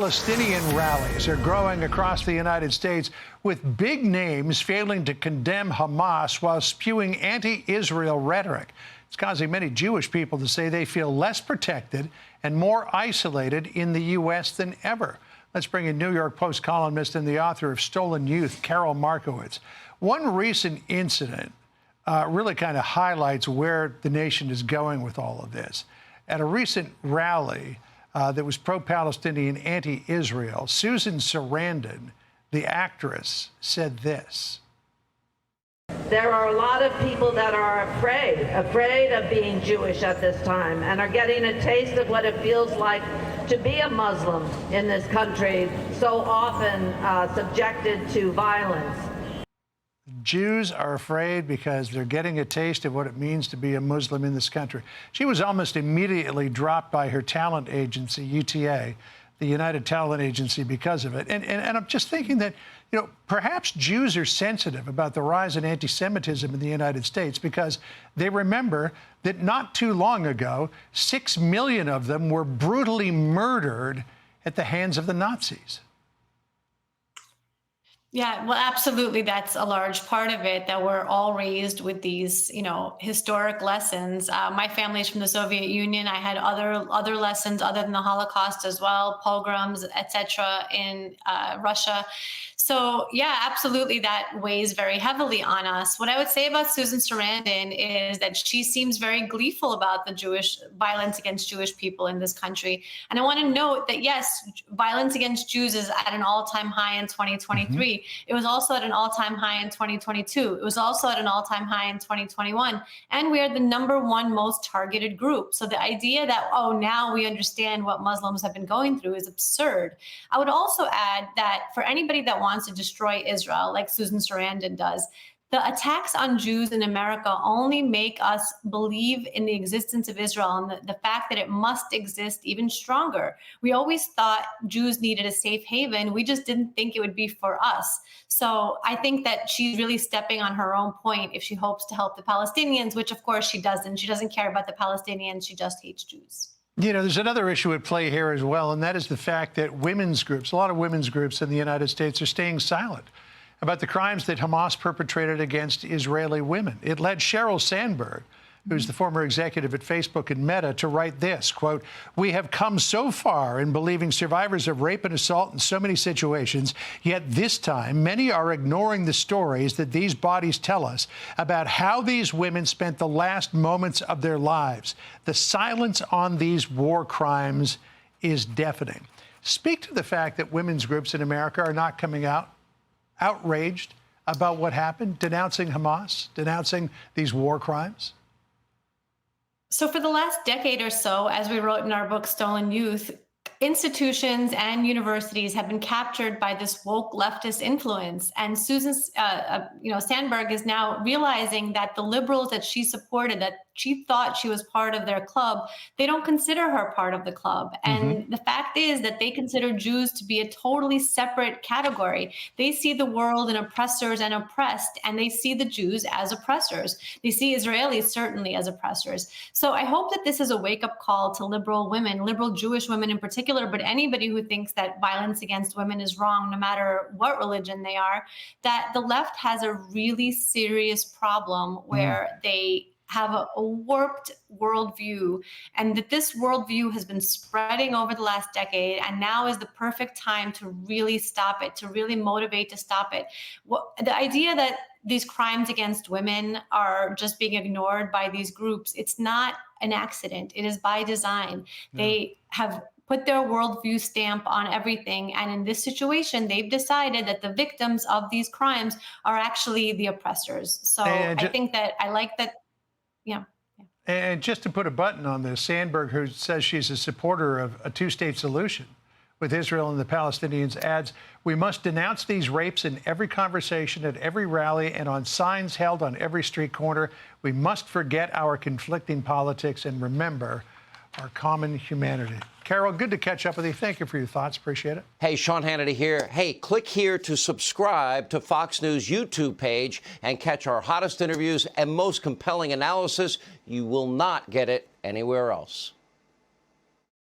Palestinian rallies are growing across the United States, with big names failing to condemn Hamas while spewing anti-Israel rhetoric. It's causing many Jewish people to say they feel less protected and more isolated in the U.S. than ever. Let's bring in New York Post columnist and the author of Stolen Youth, Karol Markowicz. One recent incident really kind of highlights where the nation is going with all of this. At a recent rally that was pro-Palestinian, anti-Israel, Susan Sarandon, the actress, said this. There are a lot of people that are afraid of being Jewish at this time, and are getting a taste of what it feels like to be a Muslim in this country, so often subjected to violence. Jews are afraid because they're getting a taste of what it means to be a Muslim in this country. She was almost immediately dropped by her talent agency, UTA, the United Talent Agency, because of it. And I'm just thinking that, perhaps Jews are sensitive about the rise in anti-Semitism in the United States because they remember that not too long ago, 6 million of them were brutally murdered at the hands of the Nazis. Yeah, well, absolutely. That's a large part of it, that we're all raised with these, historic lessons. My family is from the Soviet Union. I had other lessons other than the Holocaust as well, pogroms, etc. in Russia. So, yeah, absolutely, that weighs very heavily on us. What I would say about Susan Sarandon is that she seems very gleeful about the Jewish violence against Jewish people in this country. And I want to note that, yes, violence against Jews is at an all-time high in 2023. It was also at an all-time high in 2022. It was also at an all-time high in 2021. And we are the #1 most targeted group. So the idea that, oh, now we understand what Muslims have been going through is absurd. I would also add that for anybody that wants to destroy Israel, like Susan Sarandon does, the attacks on Jews in America only make us believe in the existence of Israel and the fact that it must exist even stronger. We always thought Jews needed a safe haven. We just didn't think it would be for us. So I think that she's really stepping on her own point if she hopes to help the Palestinians, which of course she doesn't. She doesn't care about the Palestinians. She just hates Jews. There's another issue at play here as well, and that is the fact that women's groups, a lot of women's groups in the United States, are staying silent about the crimes that Hamas perpetrated against Israeli women. It led Sheryl Sandberg, who's the former executive at Facebook and Meta, to write this, quote, "We have come so far in believing survivors of rape and assault in so many situations, yet this time many are ignoring the stories that these bodies tell us about how these women spent the last moments of their lives. The silence on these war crimes is deafening." Speak to the fact that women's groups in America are not coming out outraged about what happened, denouncing Hamas, denouncing these war crimes. So for the last decade or so, as we wrote in our book, Stolen Youth, institutions and universities have been captured by this woke leftist influence. And Susan, Sandberg is now realizing that the liberals that she supported, that she thought she was part of their club, they don't consider her part of the club. And the fact is that they consider Jews to be a totally separate category. They see the world in oppressors and oppressed, and they see the Jews as oppressors. They see Israelis certainly as oppressors. So I hope that this is a wake-up call to liberal women, liberal Jewish women in particular, but anybody who thinks that violence against women is wrong, no matter what religion they are, that the left has a really serious problem where they have a warped worldview, and that this worldview has been spreading over the last decade, and now is the perfect time to really stop it, to really motivate to stop it. The idea that these crimes against women are just being ignored by these groups, it's not an accident. It is by design. They have put their worldview stamp on everything. And in this situation, they've decided that the victims of these crimes are actually the oppressors. So I think that I like that. Yeah. And just to put a button on this, Sandberg, who says she's a supporter of a two-state solution with Israel and the Palestinians, adds, "We must denounce these rapes in every conversation, at every rally, and on signs held on every street corner. We must forget our conflicting politics and remember our common humanity." Karol, good to catch up with you. Thank you for your thoughts. Appreciate it. Hey, Sean Hannity here. Hey, click here to subscribe to Fox News YouTube page and catch our hottest interviews and most compelling analysis. You will not get it anywhere else.